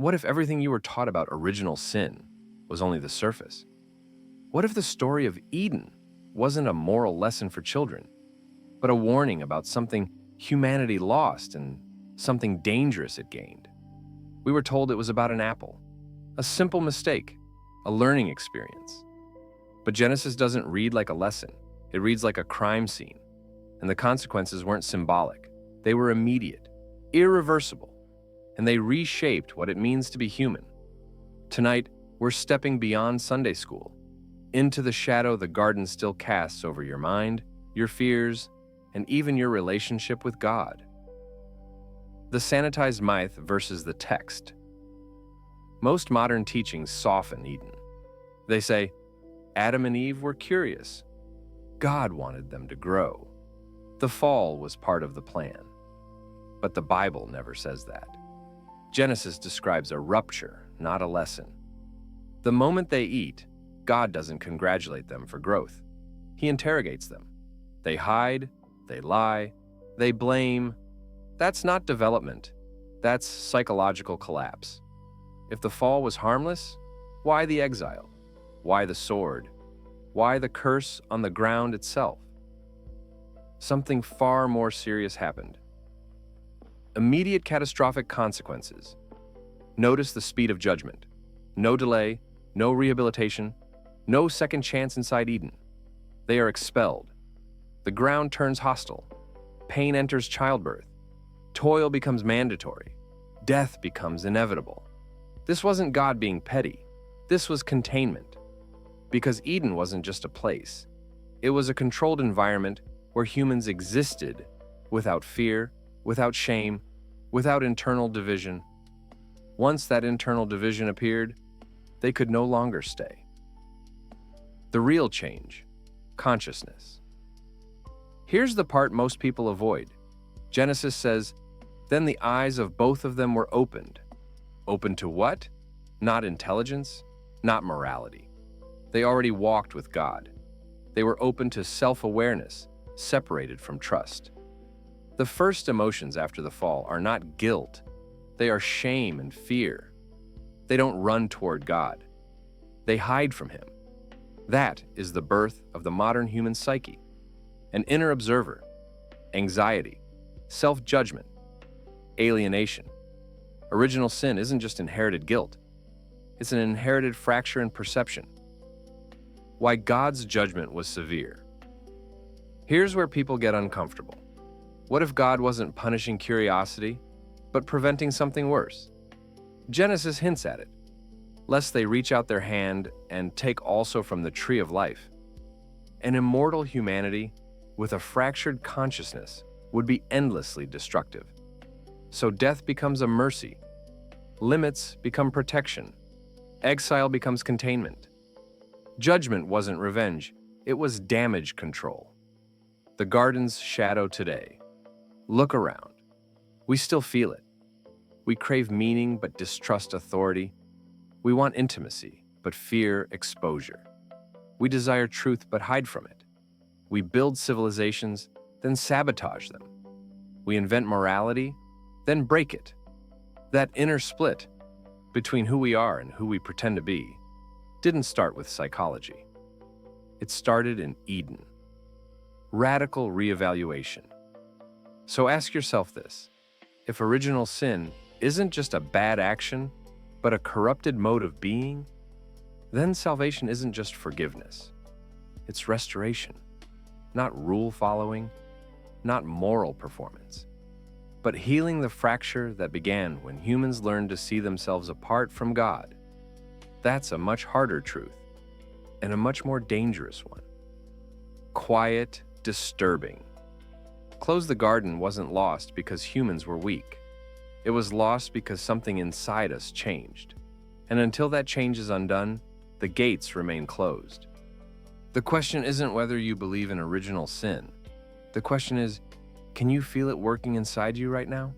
What if everything you were taught about original sin was only the surface? What if the story of Eden wasn't a moral lesson for children, but a warning about something humanity lost and something dangerous it gained? We were told it was about an apple, a simple mistake, a learning experience. But Genesis doesn't read like a lesson. It reads like a crime scene. And the consequences weren't symbolic. They were immediate, irreversible, and they reshaped what it means to be human. Tonight, we're stepping beyond Sunday school, into the shadow the garden still casts over your mind, your fears, and even your relationship with God. The sanitized myth versus the text. Most modern teachings soften Eden. They say, Adam and Eve were curious. God wanted them to grow. The fall was part of the plan. But the Bible never says that. Genesis describes a rupture, not a lesson. The moment they eat, God doesn't congratulate them for growth. He interrogates them. They hide, they lie, they blame. That's not development. That's psychological collapse. If the fall was harmless, why the exile? Why the sword? Why the curse on the ground itself? Something far more serious happened. Immediate catastrophic consequences. Notice the speed of judgment. No delay, no rehabilitation, no second chance inside Eden. They are expelled. The ground turns hostile. Pain enters childbirth. Toil becomes mandatory. Death becomes inevitable. This wasn't God being petty. This was containment. Because Eden wasn't just a place. It was a controlled environment where humans existed without fear, without shame, without internal division. Once that internal division appeared, they could no longer stay. The real change, consciousness. Here's the part most people avoid. Genesis says, "Then the eyes of both of them were opened." Open to what? Not intelligence, not morality. They already walked with God. They were open to self-awareness, separated from trust. The first emotions after the fall are not guilt. They are shame and fear. They don't run toward God. They hide from Him. That is the birth of the modern human psyche. An inner observer, anxiety, self-judgment, alienation. Original sin isn't just inherited guilt. It's an inherited fracture in perception. Why God's judgment was severe. Here's where people get uncomfortable. What if God wasn't punishing curiosity, but preventing something worse? Genesis hints at it, lest they reach out their hand and take also from the tree of life. An immortal humanity with a fractured consciousness would be endlessly destructive. So death becomes a mercy. Limits become protection. Exile becomes containment. Judgment wasn't revenge, it was damage control. The garden's shadow today. Look around. We still feel it. We crave meaning but distrust authority. We want intimacy but fear exposure. We desire truth but hide from it. We build civilizations, then sabotage them. We invent morality, then break it. That inner split between who we are and who we pretend to be didn't start with psychology. It started in Eden. Radical reevaluation. So ask yourself this: if original sin isn't just a bad action, but a corrupted mode of being, then salvation isn't just forgiveness. It's restoration, not rule following, not moral performance, but healing the fracture that began when humans learned to see themselves apart from God. That's a much harder truth, and a much more dangerous one. Quiet, disturbing. Close the Garden wasn't lost because humans were weak. It was lost because something inside us changed. And until that change is undone, the gates remain closed. The question isn't whether you believe in original sin. The question is, can you feel it working inside you right now?